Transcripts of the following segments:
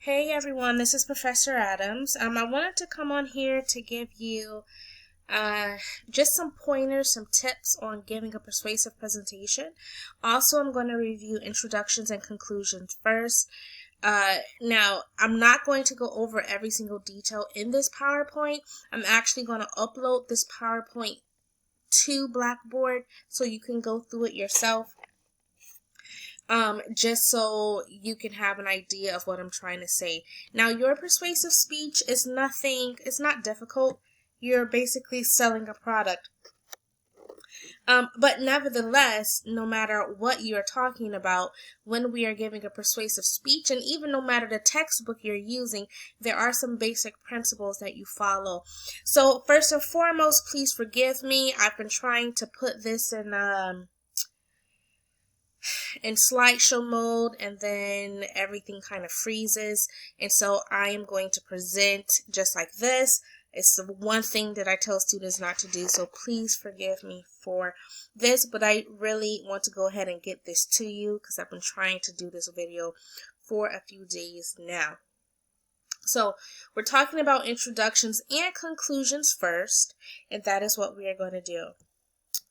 Hey everyone, this is Professor Adams. I wanted to come on here to give you just some pointers, some tips on giving a persuasive presentation. Also, I'm going to review introductions and conclusions first. Now, I'm not going to go over every single detail in this PowerPoint. I'm actually going to upload this PowerPoint to Blackboard so you can go through it yourself. Just so you can have an idea of what I'm trying to say. Now, your persuasive speech is it's not difficult. You're basically selling a product. But nevertheless, no matter what you're talking about, when we are giving a persuasive speech, and even no matter the textbook you're using, there are some basic principles that you follow. So first and foremost, please forgive me. I've been trying to put this in slideshow mode, and then everything kind of freezes, and so I am going to present just like this. It's the one thing that I tell students not to do, so please forgive me for this, but I really want to go ahead and get this to you because I've been trying to do this video for a few days now. So we're talking about introductions and conclusions first, and that is what we are going to do.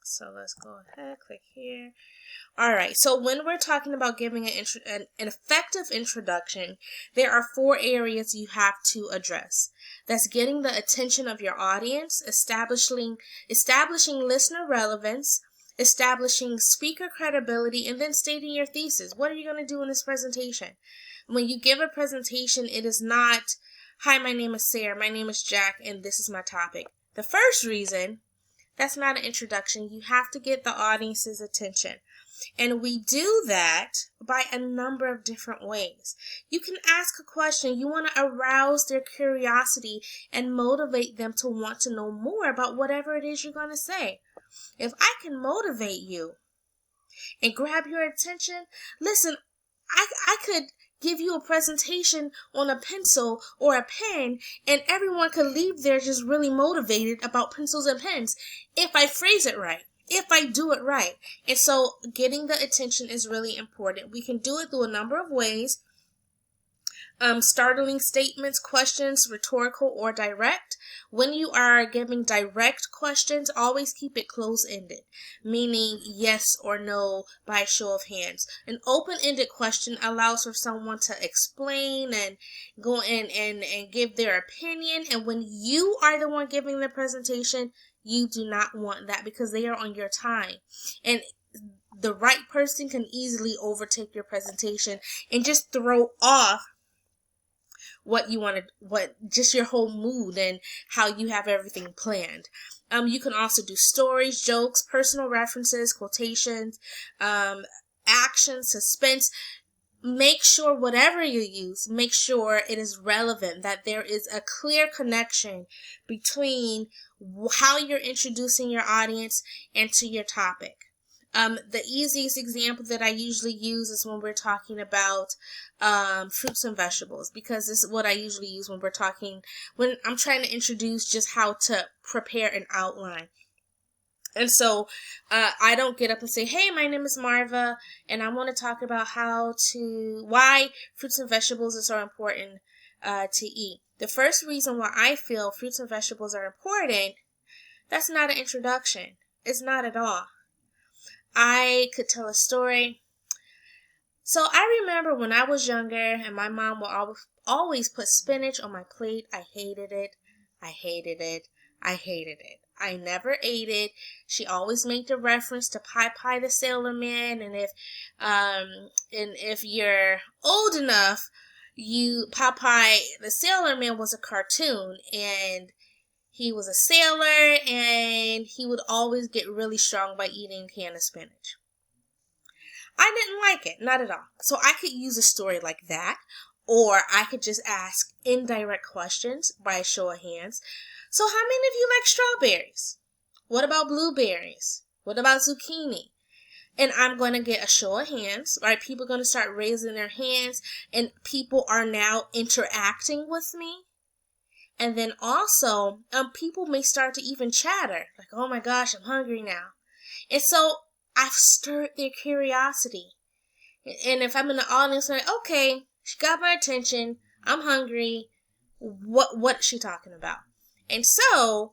So let's go ahead, click here. All right, so when we're talking about giving an effective introduction, there are 4 areas you have to address. That's getting the attention of your audience, establishing listener relevance, establishing speaker credibility, and then stating your thesis. What are you going to do in this presentation? When you give a presentation, it is not, "Hi, my name is Sarah, my name is Jack, and this is my topic." The first reason, that's not an introduction. You have to get the audience's attention. And we do that by a number of different ways. You can ask a question. You want to arouse their curiosity and motivate them to want to know more about whatever it is you're going to say. If I can motivate you and grab your attention, listen, I could give you a presentation on a pencil or a pen, and everyone could leave there just really motivated about pencils and pens if I phrase it right, if I do it right. And so getting the attention is really important. We can do it through a number of ways. Startling statements, questions, rhetorical or direct. When you are giving direct questions, always keep it close-ended, meaning yes or no by a show of hands. An open-ended question allows for someone to explain and go in and give their opinion. And when you are the one giving the presentation, you do not want that because they are on your time. And the right person can easily overtake your presentation and just throw off what you want to, just your whole mood and how you have everything planned. You can also do stories, jokes, personal references, quotations, action, suspense. Make sure whatever you use, make sure it is relevant, that there is a clear connection between how you're introducing your audience and to your topic. The easiest example that I usually use is when we're talking about fruits and vegetables, because this is what I usually use when I'm trying to introduce just how to prepare an outline. And so I don't get up and say, "Hey, my name is Marva, and I want to talk about why fruits and vegetables are so important to eat." The first reason why I feel fruits and vegetables are important, that's not an introduction. It's not at all. I could tell a story. So I remember when I was younger and my mom would always put spinach on my plate. I hated it. I hated it. I hated it. I never ate it. She always made the reference to Popeye the Sailor Man, and if you're old enough, Popeye the Sailor Man was a cartoon, and he was a sailor, and he would always get really strong by eating a can of spinach. I didn't like it, not at all. So I could use a story like that, or I could just ask indirect questions by a show of hands. So how many of you like strawberries? What about blueberries? What about zucchini? And I'm going to get a show of hands, right? People are going to start raising their hands, and people are now interacting with me. And then also, people may start to even chatter, like, "Oh my gosh, I'm hungry now." And so I've stirred their curiosity. And if I'm in the audience, I'm like, "Okay, she got my attention. I'm hungry. What is she talking about? And so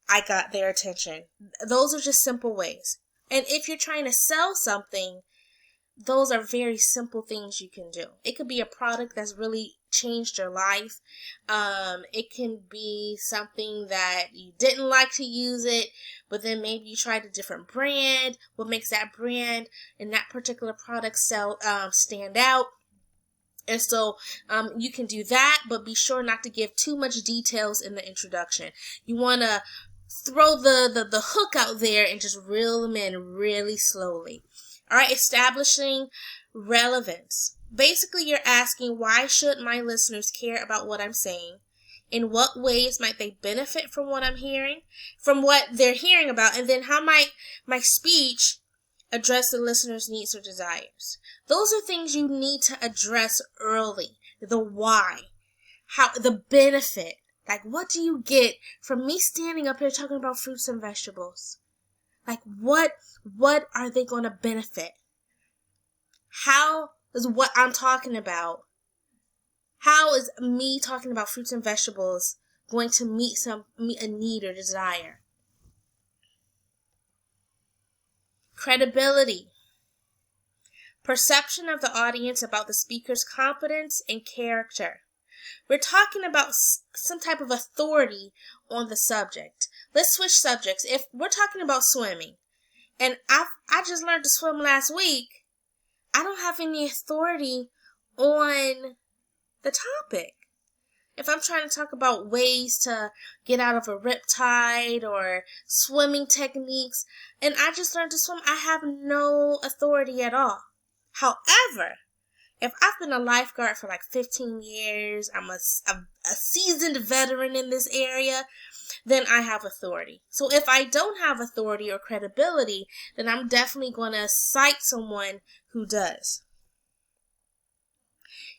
I got their attention. Those are just simple ways. And if you're trying to sell something, those are very simple things you can do. It could be a product that's really changed your life. It can be something that you didn't like to use it, but then maybe you tried a different brand. What makes that brand and that particular product stand out? And so you can do that, but be sure not to give too much details in the introduction. You want to throw the hook out there and just reel them in really slowly. All right, establishing relevance. Basically, you're asking, why should my listeners care about what I'm saying? In what ways might they benefit from what I'm hearing, from what they're hearing about? And then how might my speech address the listener's needs or desires? Those are things you need to address early. The why, how, the benefit. Like, what do you get from me standing up here talking about fruits and vegetables? Like, what are they going to benefit? How is what I'm talking about? How is me talking about fruits and vegetables going to meet a need or desire? Credibility. Perception of the audience about the speaker's competence and character. We're talking about some type of authority on the subject. Let's switch subjects. If we're talking about swimming, and I just learned to swim last week, I don't have any authority on the topic. If I'm trying to talk about ways to get out of a riptide or swimming techniques, and I just learned to swim, I have no authority at all. However, if I've been a lifeguard for like 15 years, I'm a seasoned veteran in this area, then I have authority. So if I don't have authority or credibility, then I'm definitely going to cite someone who does.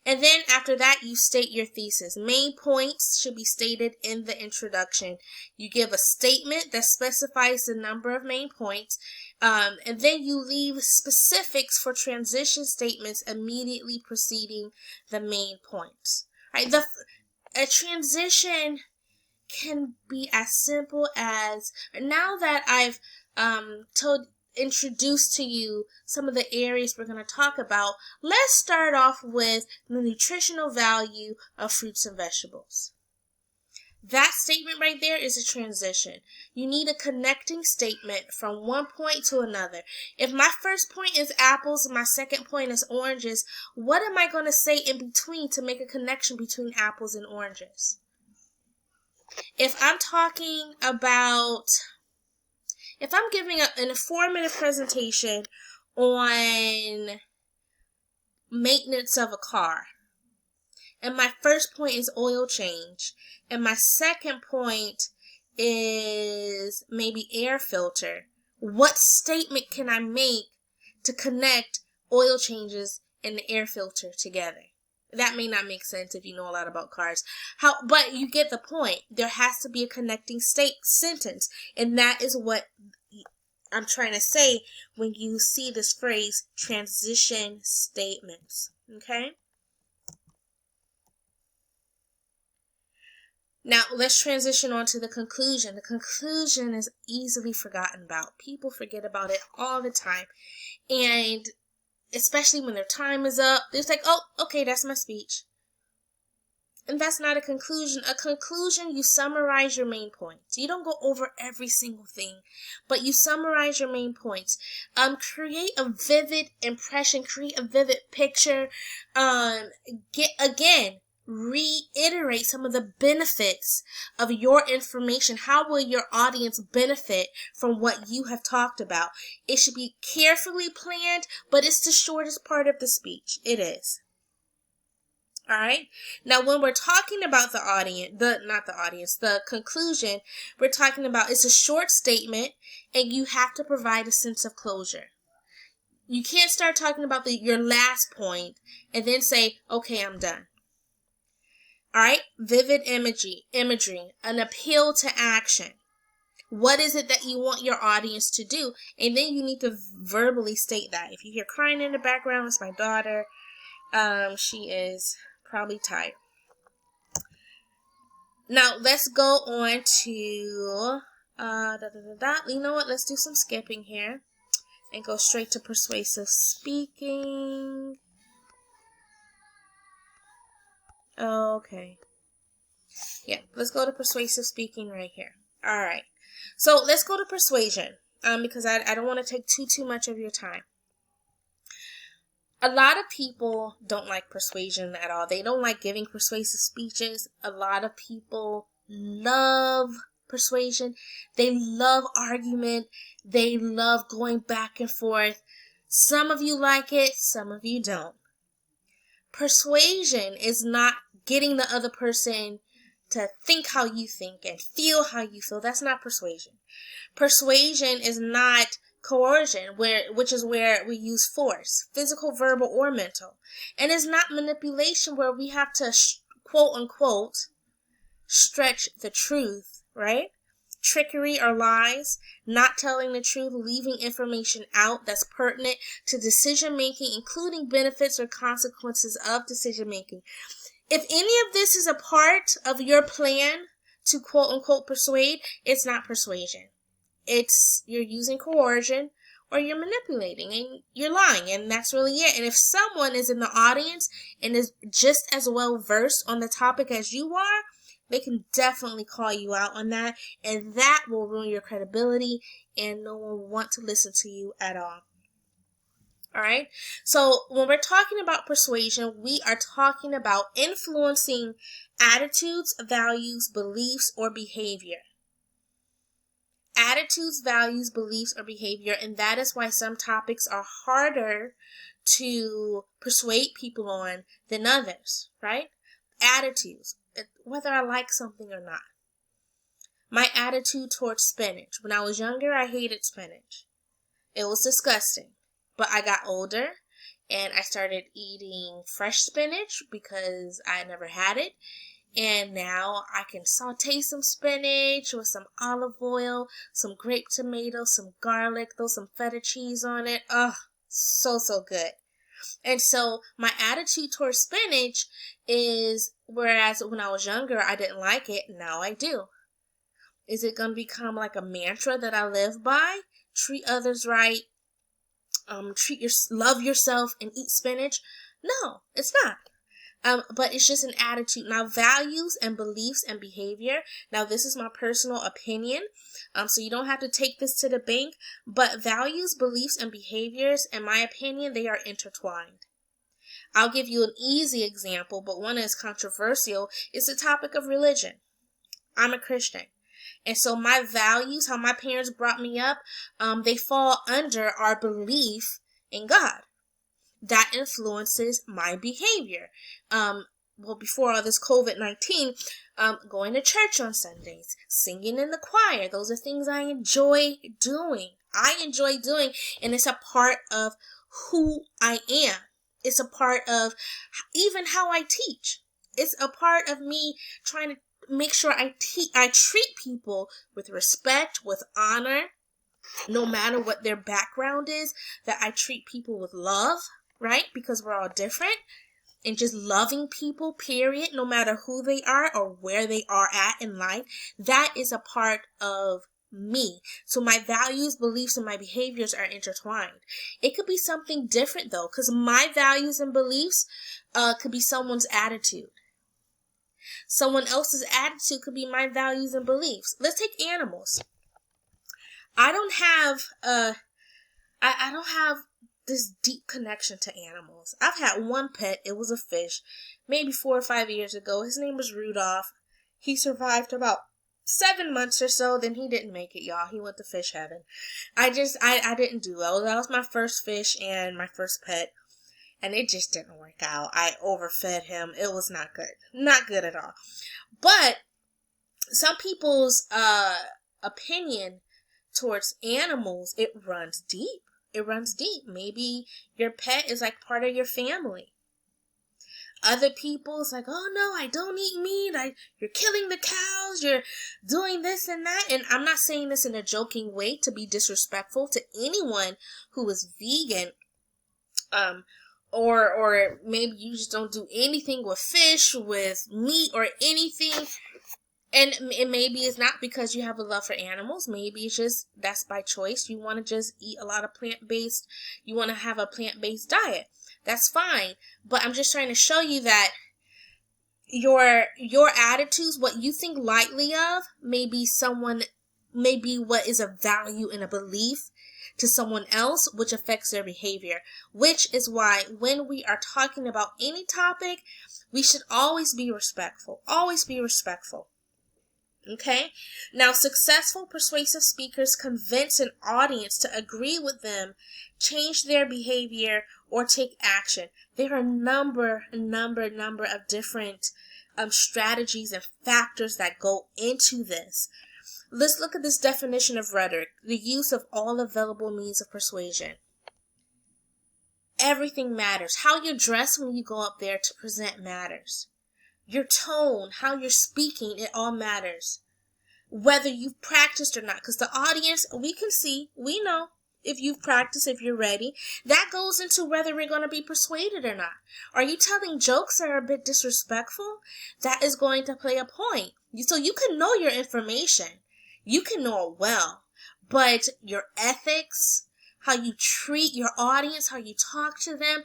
And then after that, you state your thesis. Main points should be stated in the introduction. You give a statement that specifies the number of main points, and then you leave specifics for transition statements immediately preceding the main points. Right? A transition can be as simple as, now that I've introduced to you some of the areas we're going to talk about, let's start off with the nutritional value of fruits and vegetables. That statement right there is a transition. You need a connecting statement from one point to another. If my first point is apples and my second point is oranges, what am I going to say in between to make a connection between apples and oranges? If I'm giving an informative presentation on maintenance of a car, and my first point is oil change, and my second point is maybe air filter, what statement can I make to connect oil changes and the air filter together? That may not make sense if you know a lot about cars. But you get the point. There has to be a connecting sentence. And that is what I'm trying to say when you see this phrase, transition statements. Okay? Now, let's transition on to the conclusion. The conclusion is easily forgotten about. People forget about it all the time. And especially when their time is up, it's like, oh, okay, that's my speech. And that's not a conclusion. A conclusion, you summarize your main points. You don't go over every single thing, but you summarize your main points. Create a vivid impression, create a vivid picture. Reiterate some of the benefits of your information. How will your audience benefit from what you have talked about? It should be carefully planned, but it's the shortest part of the speech. It is. All right. Now, when we're talking about the conclusion, we're talking about, it's a short statement and you have to provide a sense of closure. You can't start talking about your last point and then say, okay, I'm done. All right, vivid imagery, an appeal to action. What is it that you want your audience to do? And then you need to verbally state that. If you hear crying in the background, it's my daughter. She is probably tired. Now let's go on to you know what? Let's do some skipping here and go straight to persuasive speaking. Okay. Yeah, let's go to persuasive speaking right here. All right. So let's go to persuasion, because I don't want to take too much of your time. A lot of people don't like persuasion at all. They don't like giving persuasive speeches. A lot of people love persuasion. They love argument. They love going back and forth. Some of you like it, some of you don't. Persuasion is not getting the other person to think how you think and feel how you feel. That's not persuasion. Persuasion is not coercion, which is where we use force, physical, verbal, or mental. And it's not manipulation, where we have to, quote unquote, stretch the truth, right? Trickery or lies, not telling the truth, leaving information out that's pertinent to decision making, including benefits or consequences of decision making. If any of this is a part of your plan to quote unquote persuade, it's not persuasion. It's you're using coercion or you're manipulating and you're lying, and that's really it. And if someone is in the audience and is just as well versed on the topic as you are, they can definitely call you out on that, and that will ruin your credibility and no one will want to listen to you at all. All right. So when we're talking about persuasion, we are talking about influencing attitudes, values, beliefs, or behavior. Attitudes, values, beliefs, or behavior, and that is why some topics are harder to persuade people on than others, right? Attitudes, whether I like something or not. My attitude towards spinach. When I was younger, I hated spinach. It was disgusting. But I got older and I started eating fresh spinach because I never had it. And now I can saute some spinach with some olive oil, some grape tomatoes, some garlic, throw some feta cheese on it. Oh, so good. And so my attitude towards spinach is, whereas when I was younger, I didn't like it, now I do. Is it going to become like a mantra that I live by? Treat others right. Love yourself and eat spinach. No, it's not. But it's just an attitude. Now, values and beliefs and behavior. Now, this is my personal opinion. So you don't have to take this to the bank. But values, beliefs, and behaviors, in my opinion, they are intertwined. I'll give you an easy example, but one is controversial. It's the topic of religion. I'm a Christian. And so my values, how my parents brought me up, they fall under our belief in God. That influences my behavior. Well, before all this COVID-19, going to church on Sundays, singing in the choir, those are things I enjoy doing. And it's a part of who I am. It's a part of even how I teach. It's a part of me trying to make sure I treat people with respect, with honor, no matter what their background is, that I treat people with love, right? Because we're all different, and just loving people, period, no matter who they are or where they are at in life. That is a part of me. So my values, beliefs, and my behaviors are intertwined. It could be something different though, because my values and beliefs could be someone's attitude. Someone else's attitude could be my values and beliefs. Let's take animals. I don't have this deep connection to animals. I've had one pet. It was a fish, maybe 4 or 5 years ago. His name was Rudolph. He survived about 7 months or so. Then he didn't make it, y'all. He went to fish heaven. I didn't do well. That was my first fish and my first pet. And it just didn't work out. I overfed him. It was not good. Not good at all. But some people's opinion towards animals, it runs deep. It runs deep. Maybe your pet is like part of your family. Other people, it's like, oh no, I don't eat meat. You're killing the cows. You're doing this and that. And I'm not saying this in a joking way to be disrespectful to anyone who is vegan. Or maybe you just don't do anything with fish, with meat, or anything. And maybe it's not because you have a love for animals. Maybe it's just that's by choice. You want to just eat a lot of plant-based. You want to have a plant-based diet. That's fine. But I'm just trying to show you that your attitudes, what you think lightly of, may be what is a value and a belief to someone else, which affects their behavior. Which is why when we are talking about any topic, we should always be respectful. Always be respectful. Okay? Now, successful persuasive speakers convince an audience to agree with them, change their behavior, or take action. There are a number of different strategies and factors that go into this. Let's look at this definition of rhetoric: the use of all available means of persuasion. Everything matters. How you dress when you go up there to present matters. Your tone, how you're speaking, it all matters. Whether you've practiced or not, because the audience, we can see, we know if you've practiced, if you're ready. That goes into whether we're going to be persuaded or not. Are you telling jokes that are a bit disrespectful? That is going to play a point. So you can know your information. You can know it well. But your ethics, how you treat your audience, how you talk to them,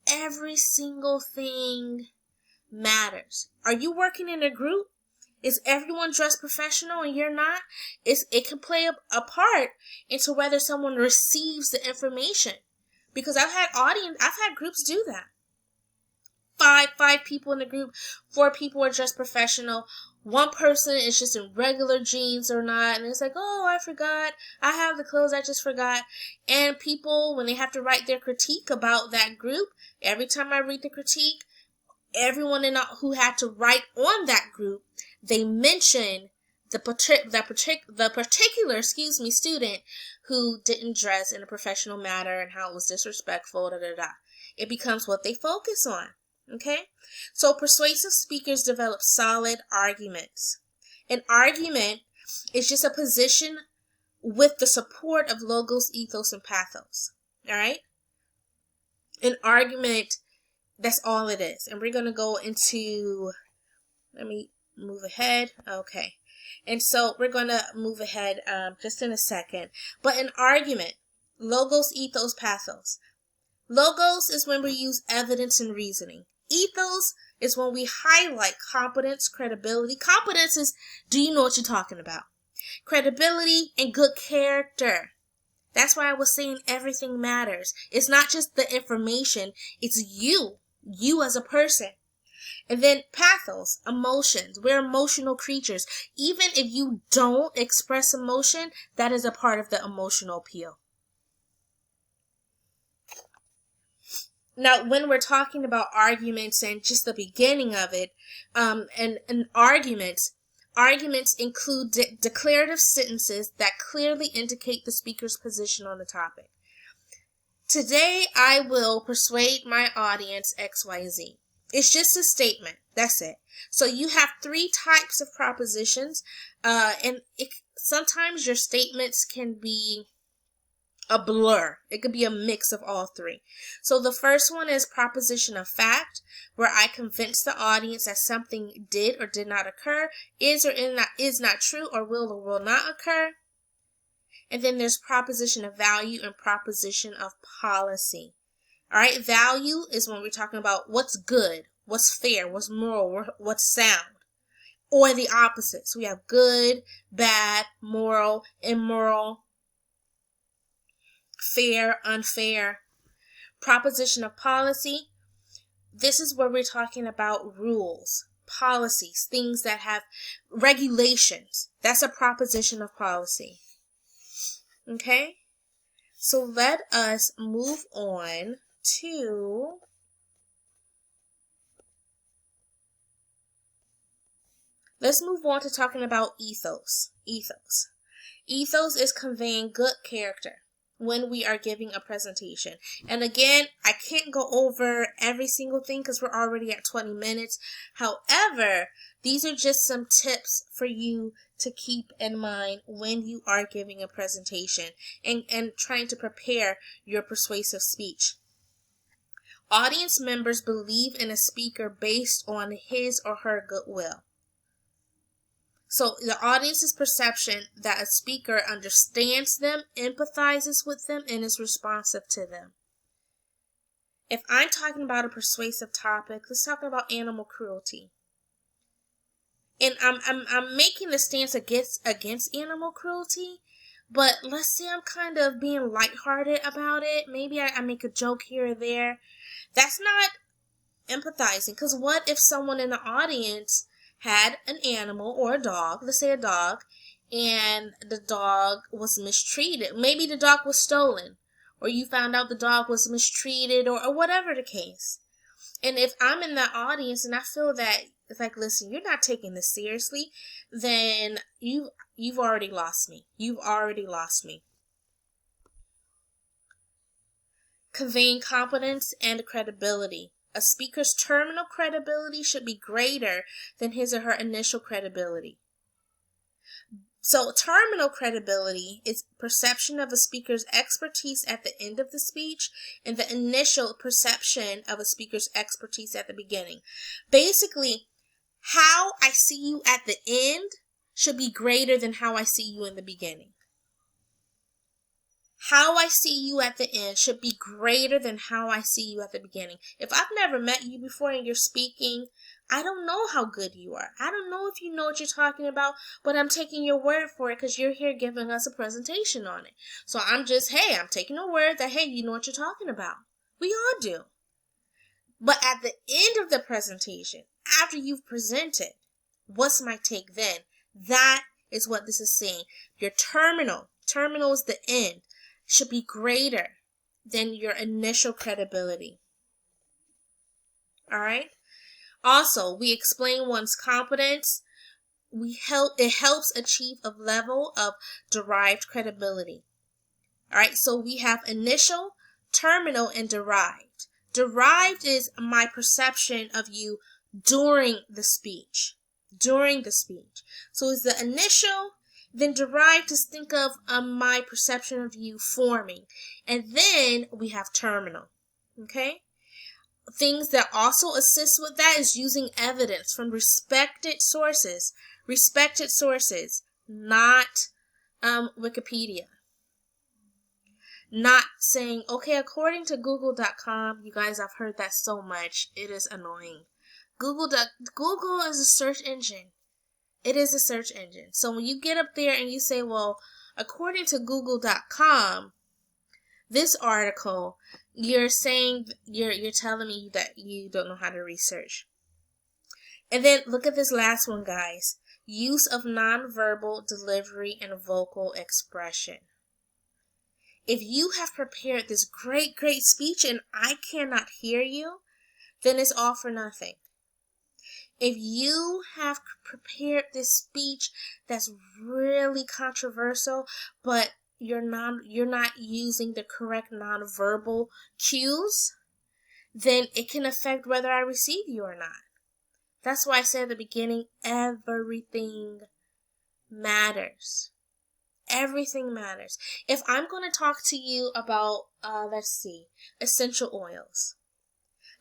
every single thing matters. Are you working in a group? Is everyone dressed professional and you're not? It can play a part into whether someone receives the information. Because I've had groups do that. Five people in the group, 4 people are dressed professional. One person is just in regular jeans or not, and it's like, oh, I forgot. I have the clothes, I just forgot. And people, when they have to write their critique about that group, every time I read the critique, everyone who had to write on that group, they mention the particular student who didn't dress in a professional manner and how it was disrespectful. It becomes what they focus on. Okay, so persuasive speakers develop solid arguments. An argument is just a position with the support of logos, ethos, and pathos. All right, an argument. That's all it is. And we're going to go into, let me move ahead. Okay. And so we're going to move ahead just in a second. But an argument, logos, ethos, pathos. Logos is when we use evidence and reasoning. Ethos is when we highlight competence, credibility. Competence is, do you know what you're talking about? Credibility and good character. That's why I was saying everything matters. It's not just the information, it's you as a person. And then pathos, emotions. We're emotional creatures. Even if you don't express emotion, that is a part of the emotional appeal. Now, when we're talking about arguments and just the beginning of it, and arguments include declarative sentences that clearly indicate the speaker's position on the topic. Today, I will persuade my audience XYZ. It's just a statement. That's it. So you have 3 types of propositions, and sometimes your statements can be a blur. It could be a mix of all 3. So the first one is proposition of fact, where I convince the audience that something did or did not occur, is or is not true, or will not occur. And then there's proposition of value and proposition of policy. All right, value is when we're talking about what's good, what's fair, what's moral, what's sound. Or the opposite. So we have good, bad, moral, immoral, fair, unfair. Proposition of policy. This is where we're talking about rules, policies, things that have regulations. That's a proposition of policy. Okay? So let us move on to talking about ethos. Ethos is conveying good character when we are giving a presentation. And again, I can't go over every single thing because we're already at 20 minutes. However, these are just some tips for you to keep in mind when you are giving a presentation and trying to prepare your persuasive speech. Audience members believe in a speaker based on his or her goodwill. So the audience's perception that a speaker understands them, empathizes with them, and is responsive to them. If I'm talking about a persuasive topic, let's talk about animal cruelty. And I'm making the stance against animal cruelty, but let's say I'm kind of being lighthearted about it. Maybe I make a joke here or there. That's not empathizing, because what if someone in the audience had an animal or a dog, let's say a dog, and the dog was mistreated? Maybe the dog was stolen, or you found out the dog was mistreated, or whatever the case. And if I'm in that audience and I feel that, it's like, listen, you're not taking this seriously, then you've already lost me. You've already lost me. Conveying competence and credibility. A speaker's terminal credibility should be greater than his or her initial credibility. So terminal credibility is perception of a speaker's expertise at the end of the speech and the initial perception of a speaker's expertise at the beginning. Basically, how I see you at the end should be greater than how I see you in the beginning. How I see you at the end should be greater than how I see you at the beginning. If I've never met you before and you're speaking, I don't know how good you are. I don't know if you know what you're talking about, but I'm taking your word for it because you're here giving us a presentation on it. So I'm taking a word that, hey, you know what you're talking about. We all do. But at the end of the presentation, after you've presented, what's my take then? That is what this is saying. Your terminal is the end, should be greater than your initial credibility. All right? Also, we explain one's competence. It helps achieve a level of derived credibility. All right? So we have initial, terminal, and derived. Derived is my perception of you during the speech. During the speech. So it's the initial. Then derived is think of my perception of you forming. And then we have terminal. Okay? Things that also assist with that is using evidence from respected sources. Respected sources, not Wikipedia. Not saying, okay, according to Google.com, you guys, I've heard that so much. It is annoying. Google is a search engine. It is a search engine. So when you get up there and you say, well, according to Google.com, this article, you're saying, you're telling me that you don't know how to research. And then look at this last one, guys. Use of nonverbal delivery and vocal expression. If you have prepared this great speech and I cannot hear you, then it's all for nothing. If you have prepared this speech that's really controversial, but you're not using the correct nonverbal cues, then it can affect whether I receive you or not. That's why I said at the beginning, everything matters. Everything matters. If I'm going to talk to you about, essential oils.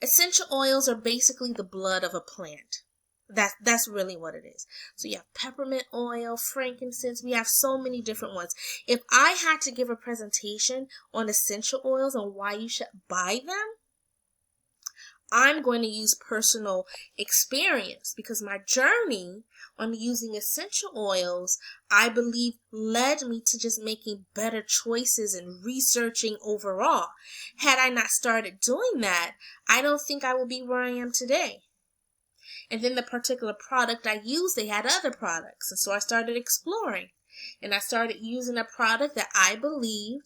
Essential oils are basically the blood of a plant. That's really what it is. So you have peppermint oil, frankincense. We have so many different ones. If I had to give a presentation on essential oils and why you should buy them, I'm going to use personal experience because my journey on using essential oils, I believe, led me to just making better choices and researching overall. Had I not started doing that, I don't think I would be where I am today. And then the particular product I used, they had other products. And so I started exploring. And I started using a product that I believe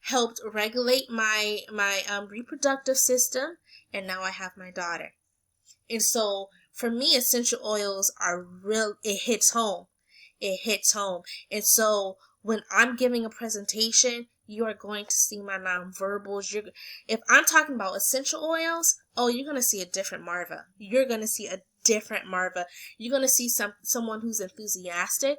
helped regulate my reproductive system. And now I have my daughter. And so for me, essential oils are it hits home. It hits home. And so when I'm giving a presentation, you are going to see my nonverbals. If I'm talking about essential oils, you're going to see a different Marva. You're going to see a different Marva. You're going to see someone who's enthusiastic.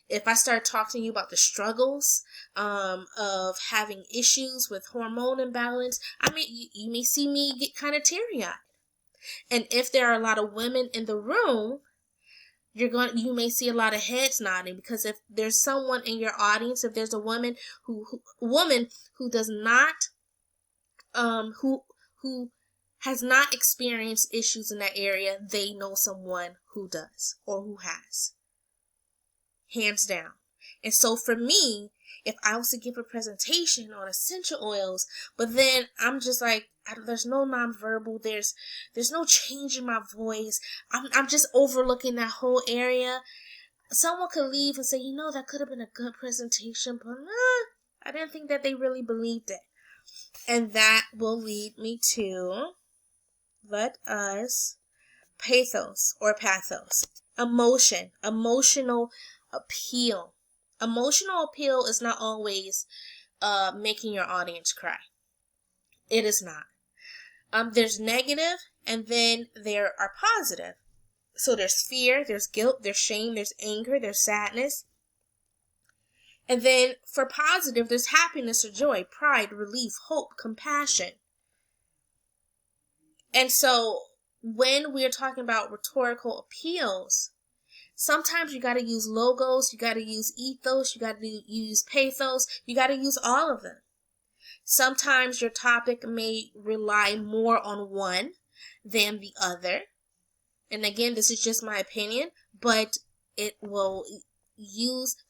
If I start talking to you about the struggles of having issues with hormone imbalance, you may see me get kind of teary-eyed. And if there are a lot of women in the room, you may see a lot of heads nodding, because if there's someone in your audience, if there's a woman who does not who has not experienced issues in that area, they know someone who does or who has, hands down. And so for me, if I was to give a presentation on essential oils, but then I'm just like, there's no nonverbal, there's no change in my voice, I'm just overlooking that whole area, someone could leave and say, that could have been a good presentation, but I didn't think that they really believed it. And that will lead me to, pathos or pathos. Emotional appeal. Emotional appeal is not always making your audience cry. It is not. There's negative, and then there are positive. So there's fear, there's guilt, there's shame, there's anger, there's sadness. And then for positive, there's happiness or joy, pride, relief, hope, compassion. And so when we're talking about rhetorical appeals, sometimes you got to use logos, you got to use ethos, you got to use pathos, you got to use all of them. Sometimes your topic may rely more on one than the other. And again, this is just my opinion, but it will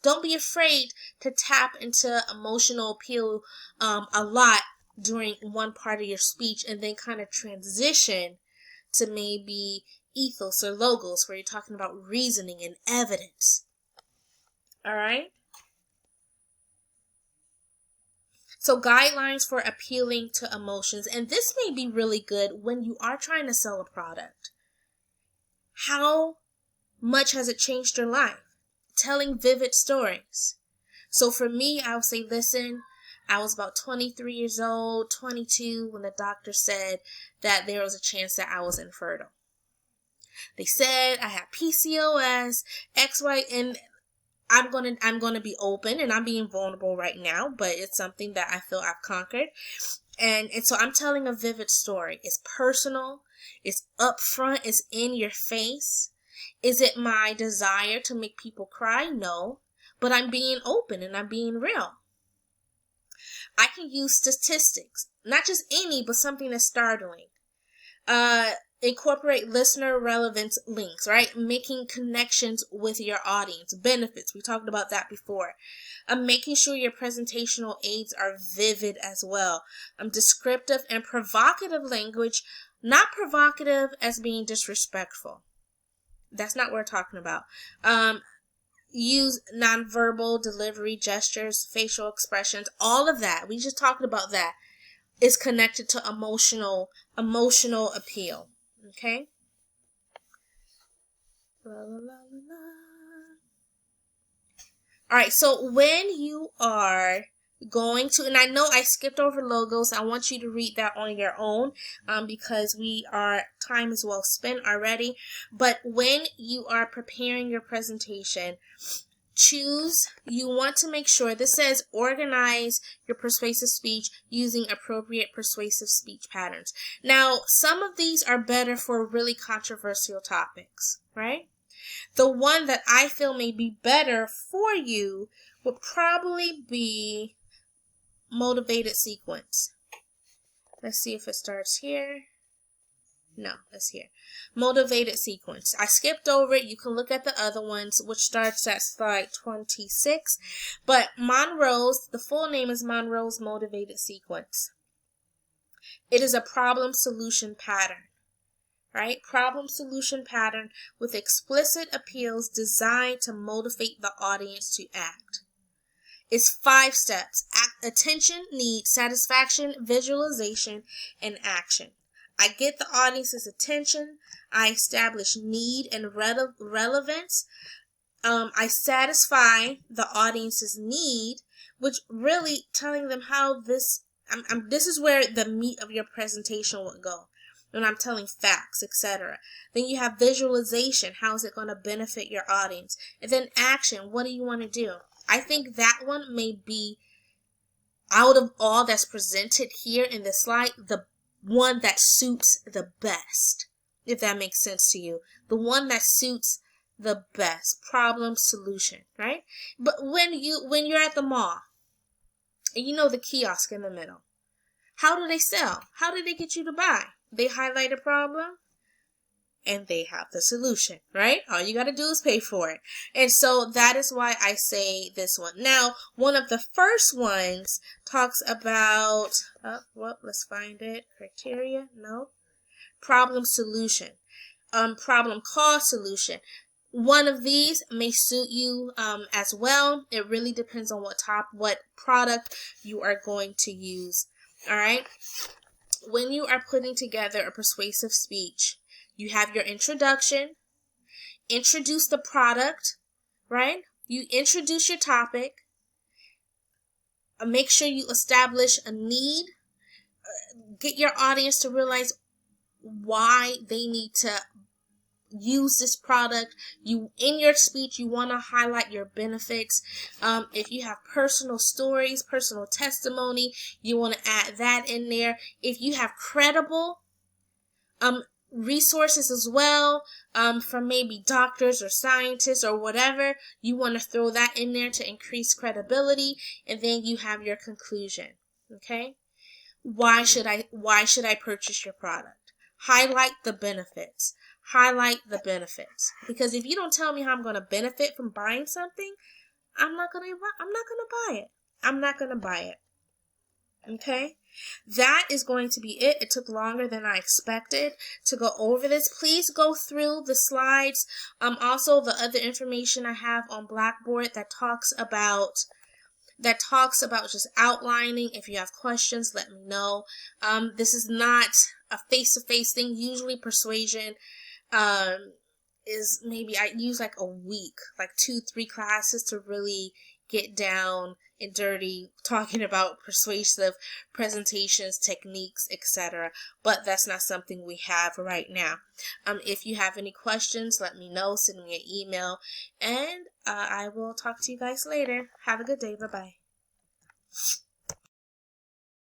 don't be afraid to tap into emotional appeal a lot during one part of your speech, and then kind of transition to maybe ethos or logos, where you're talking about reasoning and evidence. All right? So guidelines for appealing to emotions, and this may be really good when you are trying to sell a product. How much has it changed your life? Telling vivid stories. So for me, I would say, listen, I was about 23 years old, 22, when the doctor said that there was a chance that I was infertile. They said I had PCOS, XY, and I'm gonna be open, and I'm being vulnerable right now, but it's something that I feel I've conquered. And so I'm telling a vivid story. It's personal, it's upfront, it's in your face. Is it my desire to make people cry? No, but I'm being open and I'm being real. I can use statistics, not just any, but something that's startling. Incorporate listener relevance links, right? Making connections with your audience, benefits. We talked about that before. Making sure your presentational aids are vivid as well. Descriptive and provocative language, not provocative as being disrespectful. That's not what we're talking about. Use nonverbal delivery, gestures, facial expressions, all of that. We just talked about that. Is connected to emotional appeal. Okay? La, la, la, la. All right, so when you are going to, and I know I skipped over logos, I want you to read that on your own because time is well spent already. But when you are preparing your presentation, you want to make sure, this says organize your persuasive speech using appropriate persuasive speech patterns. Now, some of these are better for really controversial topics, right? The one that I feel may be better for you would probably be motivated sequence. Let's see if it starts here. No, it's here. Motivated sequence. I skipped over it. You can look at the other ones, which starts at slide 26. But the full name is Monroe's motivated sequence. It is a problem solution pattern, right? Problem solution pattern with explicit appeals designed to motivate the audience to act. It's 5 steps: attention, need, satisfaction, visualization, and action. I get the audience's attention. I establish need and relevance. I satisfy the audience's need, which really telling them how this is where the meat of your presentation would go. When I'm telling facts, etc. Then you have visualization. How is it going to benefit your audience? And then action. What do you want to do? I think that one may be, out of all that's presented here in the slide, the one that suits the best, if that makes sense to you. The one that suits the best. Problem solution, right? But when you're at the mall and you know the kiosk in the middle, how do they sell? How do they get you to buy? They highlight a problem and they have the solution, right? All you got to do is pay for it. And so that is why I say this one. Now, one of the first ones talks about, let's find it. Criteria, no. Problem solution. Problem cause solution. One of these may suit you as well. It really depends on what product you are going to use. All right. When you are putting together a persuasive speech, you have your introduction, introduce the product, right? You introduce your topic, make sure you establish a need, get your audience to realize why they need to use this product. You, in your speech, you want to highlight your benefits. If you have personal stories, personal testimony, you want to add that in there. If you have credible resources as well, from maybe doctors or scientists or whatever, you want to throw that in there to increase credibility. And then you have your conclusion. Okay, why should I purchase your product? Highlight the benefits. Because if you don't tell me how I'm going to benefit from buying something, I'm not going to buy it. Okay, that is going to be it. It took longer than I expected to go over this. Please go through the slides. Also the other information I have on Blackboard that talks about just outlining. If you have questions, let me know. This is not a face-to-face thing. Usually persuasion is maybe I use like a week, like 2-3 classes to really get down and dirty talking about persuasive presentations, techniques, etc. But that's not something we have right now. If you have any questions, let me know. Send me an email, and I will talk to you guys later. Have a good day. Bye-bye.